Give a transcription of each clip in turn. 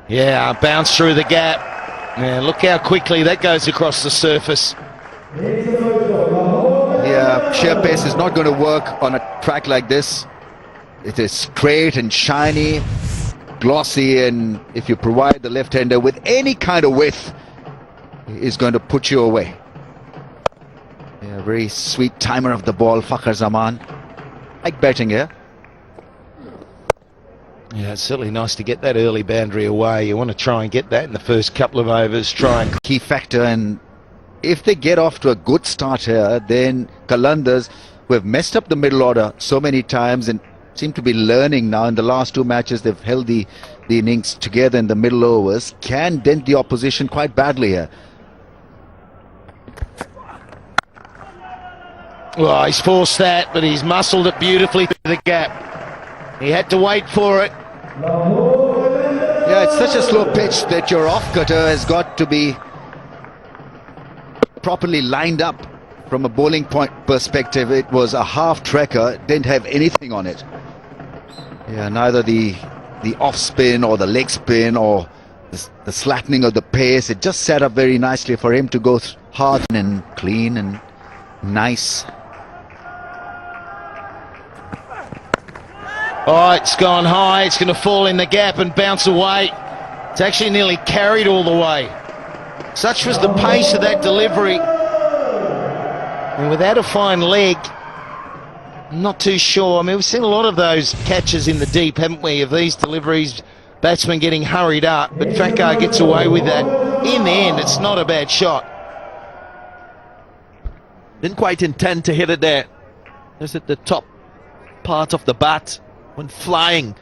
Yeah, bounce through the gap. Yeah, look how quickly that goes across the surface. Yeah, sheer pace is not going to work on a track like this. It is straight and shiny, glossy, and if you provide the left-hander with any kind of width, is going to put you away. Yeah, very sweet timer of the ball, Fakhar Zaman. Like batting here. Yeah, it's certainly nice to get that early boundary away. You want to try and get that in the first couple of overs. Try and key factor, and if they get off to a good start here, then Qalandars, who have messed up the middle order so many times and seem to be learning now in the last two matches, they've held the innings together in the middle overs, can dent the opposition quite badly here. Well, he's forced that, but he's muscled it beautifully through the gap. He had to wait for it. Yeah, it's such a slow pitch that your off-cutter has got to be properly lined up from a bowling point perspective. It was a half-trekker, didn't have anything on it. Yeah, neither the off-spin or the leg spin or the slackening of the pace. It just set up very nicely for him to go hard and clean and nice. Oh, it's gone high. It's going to fall in the gap and bounce away. It's actually nearly carried all the way. Such was the pace of that delivery. And without a fine leg, I'm not too sure. I mean, we've seen a lot of those catches in the deep, haven't we, of these deliveries, batsmen getting hurried up. But Fakhar gets away with that. In the end, it's not a bad shot. Didn't quite intend to hit it there. Just at the top part of the bat. Went flying.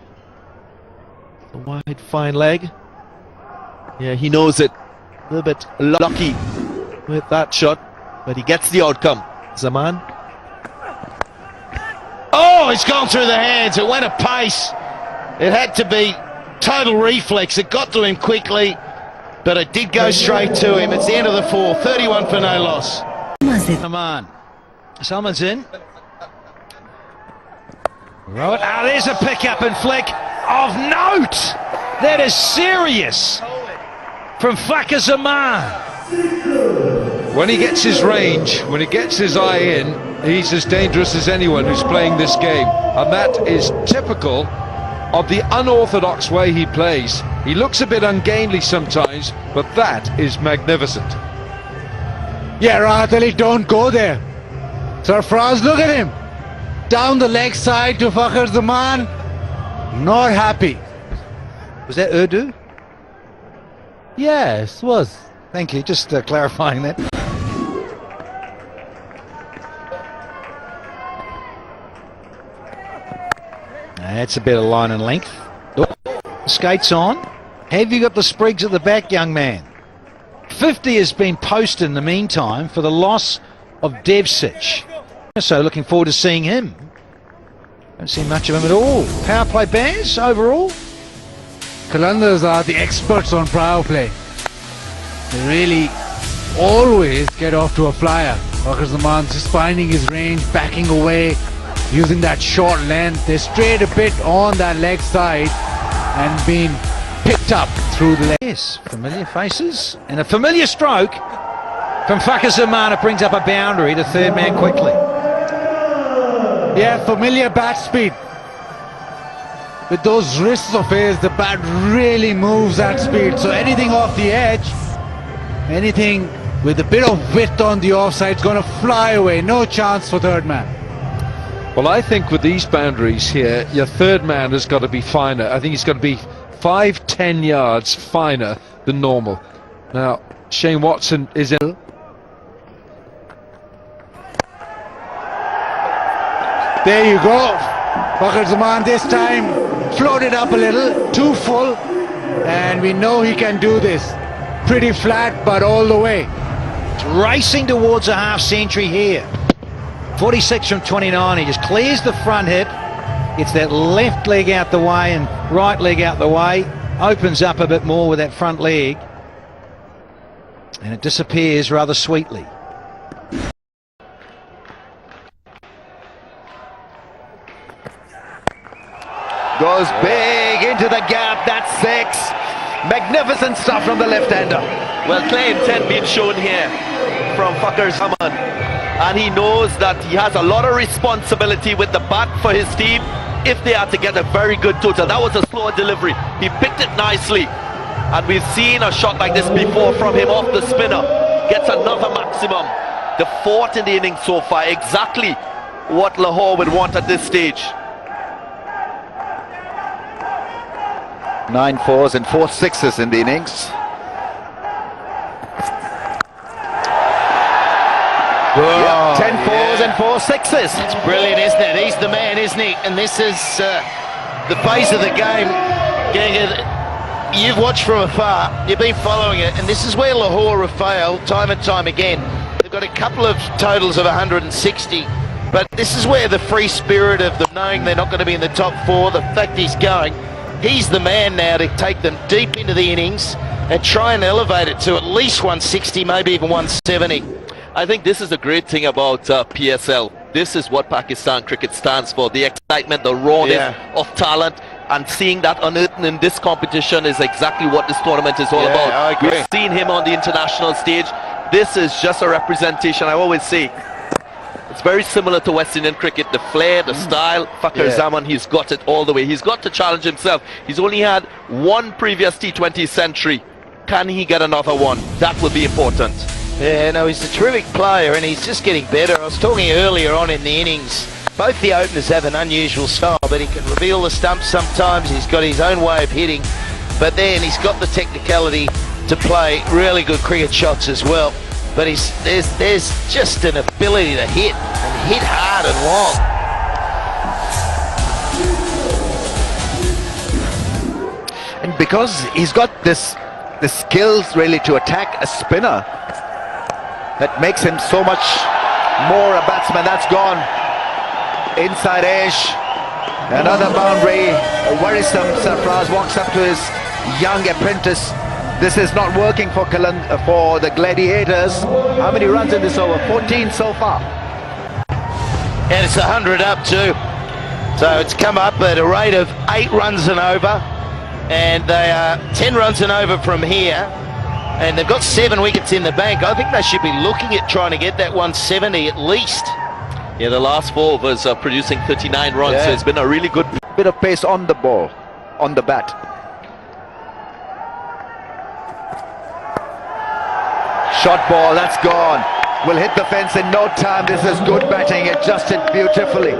The wide fine leg. Yeah, he knows it. A little bit lucky with that shot, but he gets the outcome. Zaman. Oh, it's gone through the hands. It went at pace. It had to be total reflex. It got to him quickly, but it did go straight to him. It's the end of the 4. 31 for no loss. Come on. Salman's in. Right. Ah, there's a pick-up and flick of note. That is serious from Fakhar Zaman. When he gets his range, when he gets his eye in, he's as dangerous as anyone who's playing this game. And that is typical of the unorthodox way he plays. He looks a bit ungainly sometimes, but that is magnificent. Yeah, Rahat Ali, don't go there. Sarfraz, look at him. Down the leg side to Fakhar Zaman. Not happy. Was that Urdu? Yes, was. Thank you, just clarifying that. That's a bit of line and length. Oh, skates on. Have you got the sprigs at the back, young man? 50 has been posted in the meantime for the loss of Devsic. So looking forward to seeing him. Don't see much of him at all. Power play bans overall. Qalandars are the experts on power play. They really always get off to a flyer. Fakhar Zaman just finding his range, backing away, using that short length. They strayed a bit on that leg side and being picked up through the leg. Yes, familiar faces and a familiar stroke from Fakhar Zaman. It brings up a boundary, the third man quickly. Yeah, familiar bat speed. With those wrists of his, the bat really moves at speed. So anything off the edge, anything with a bit of width on the offside is going to fly away. No chance for third man. Well, I think with these boundaries here, your third man has got to be finer. I think he's got to be 5-10 yards finer than normal. Now, Shane Watson is in. There you go. Fakhar Zaman this time floated up a little, too full, and we know he can do this. Pretty flat, but all the way. It's racing towards a half century here. 46 from 29. He just clears the front hip. It's that left leg out the way and right leg out the way. Opens up a bit more with that front leg. And it disappears rather sweetly. Goes big into the gap. That's 6. Magnificent stuff from the left-hander. Well, clear intent being shown here from Fakhar Zaman, and he knows that he has a lot of responsibility with the bat for his team if they are to get a very good total. That was a slower delivery. He picked it nicely, and we've seen a shot like this before from him off the spinner. Gets another maximum. The fourth in the inning so far, exactly what Lahore would want at this stage. 9 fours and 4 sixes in the innings. Oh, 10 fours and 4 sixes. It's brilliant, isn't it? He's the man, isn't he? And this is the phase of the game. You've watched from afar, you've been following it, and this is where Lahore have failed time and time again. They've got a couple of totals of 160, but this is where the free spirit of them knowing they're not going to be in the top 4, the fact he's going, he's the man now to take them deep into the innings and try and elevate it to at least 160, maybe even 170. I think this is a great thing about PSL. This is what Pakistan cricket stands for. The excitement, the rawness of talent, and seeing that unearthed in this competition is exactly what this tournament is all about. I agree. We've seen him on the international stage. This is just a representation. I always say it's very similar to West Indian cricket. The flair, the style. Fakhar Zaman, he's got it all the way. He's got to challenge himself. He's only had one previous T20 century. Can he get another one? That will be important. Yeah, no, he's a terrific player and he's just getting better. I was talking earlier on in the innings, both the openers have an unusual style, but he can reveal the stumps sometimes. He's got his own way of hitting, but then he's got the technicality to play really good cricket shots as well. But there's just an ability to hit, and hit hard and long. And because he's got the skills really to attack a spinner, that makes him so much more a batsman. That's gone. Inside edge. Another boundary. A worrisome Sarfraz walks up to his young apprentice. This is not working for the Gladiators. How many runs in this over? 14 so far. And it's 100 up too. So it's come up at a rate of 8 runs and over. And they are 10 runs and over from here. And they've got 7 wickets in the bank. I think they should be looking at trying to get that 170 at least. Yeah, the last 4 overs are producing 39 runs, so it's been a really good Bit of pace on the ball, on the bat. Shot ball, that's gone. Will hit the fence in no time. This is good batting, adjusted beautifully.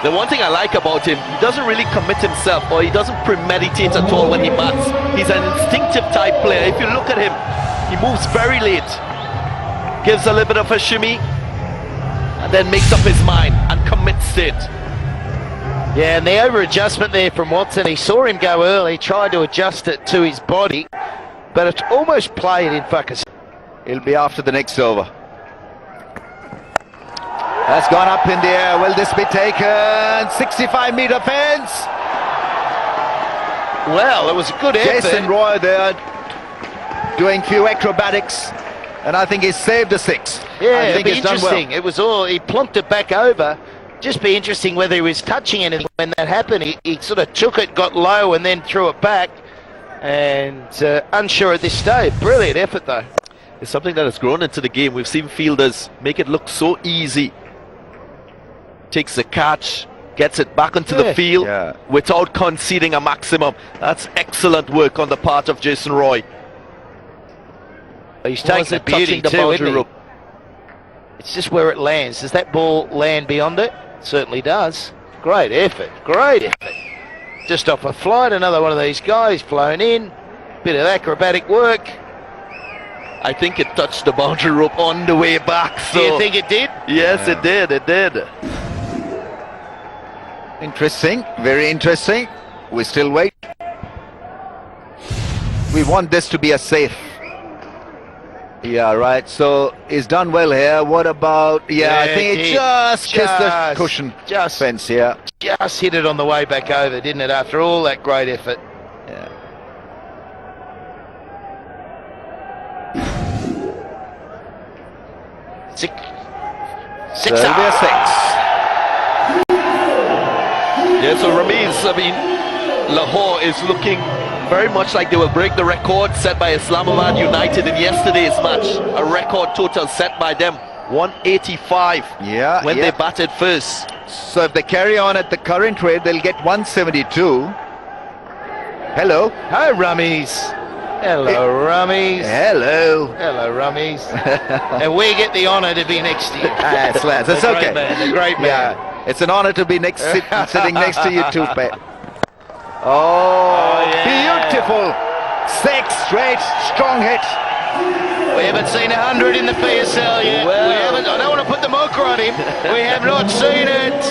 The one thing I like about him, he doesn't really commit himself, or he doesn't premeditate at all when he bats. He's an instinctive type player. If you look at him, he moves very late, gives a little bit of a shimmy, and then makes up his mind and commits to it. Yeah, and the over-adjustment there from Watson, he saw him go early, tried to adjust it to his body, but it's almost played in Fakhar. He'll be after the next over. That's gone up in the air. Will this be taken? 65-meter fence. Well, it was a good effort. Jason Roy there doing few acrobatics, and I think he's saved a 6. Yeah, I think it'd be he's done interesting. well. It was all, he plunked it back over. Just be interesting whether he was touching anything when that happened. He sort of took it, got low, and then threw it back. And unsure at this stage. Brilliant effort, though. It's something that has grown into the game. We've seen fielders make it look so easy. Takes the catch, gets it back onto the field without conceding a maximum. That's excellent work on the part of Jason Roy. He's taking the beauty the too, boundary isn't he? rope. It's just where it lands. Does that ball land beyond it? Certainly does. Great effort, great effort. Just off a flight, another one of these guys flown in. Bit of acrobatic work. I think it touched the boundary rope on the way back. So do you think it did? Yes, it did. It did. Interesting, very interesting. We still wait. We want this to be a safe. Yeah, right. So he's done well here. What about? Yeah, I think it just kissed the cushion fence here. Just hit it on the way back over, didn't it? After all that great effort. Yeah. Six. So it'll be a 6. Yeah, so Ramiz, I mean, Lahore is looking very much like they will break the record set by Islamabad United in yesterday's match. A record total set by them, 185 when they batted first. So if they carry on at the current rate, they'll get 172. Hello. Hi, Rummies. Hello, Rummies. Hello. Hello, Rummies. And we get the honour to be next to you. Yes, lads, it's okay. The great man. Yeah, it's an honour to be sitting next to you too, Pat. Yeah. Beautiful. 6 straight, strong hit. We haven't seen 100 in the PSL yet. Well. We haven't. I don't want to put the mocha on him. We have not seen it.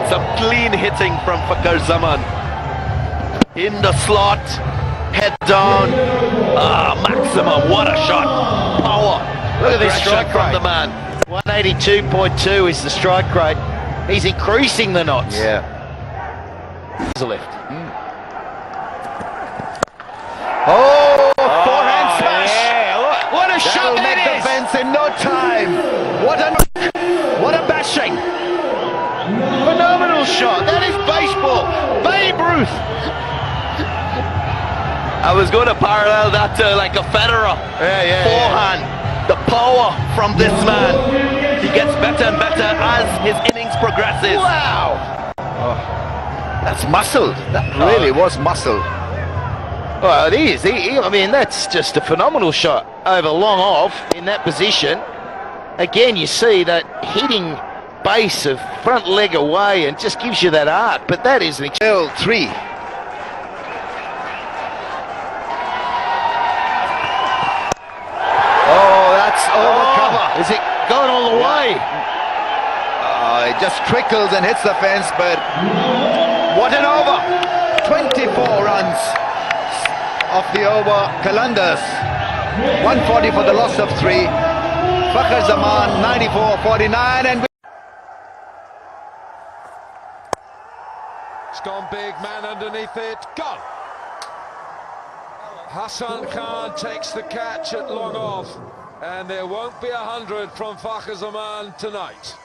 Some clean hitting from Fakhar Zaman. In the slot, head down. Maximum, what a shot. Power. Look at this strike from rate. the man. 182.2 is the strike rate. He's increasing the knots. Yeah. To the left. Oh, forehand smash. Yeah. What a shot That'll make that the fence in no time. What a bashing. Phenomenal shot. That is baseball. Babe Ruth. I was going to parallel that to like a Federer. Forehand. The power from this man. He gets better and better as his innings progresses. Wow. That's muscle. That really was muscle. Well, it is. I mean, that's just a phenomenal shot over long off in that position. Again, you see that hitting base of front leg away and just gives you that art. But that is an Still 3. Oh, that's over cover. Is it going all the way? It just trickles and hits the fence, but what an over! 24 runs off the over. Qalandars 140 for the loss of 3. Fakhar Zaman 94-49, and It's gone big, man underneath it, gone. Hassan Khan takes the catch at long off, and there won't be 100 from Fakhar Zaman tonight.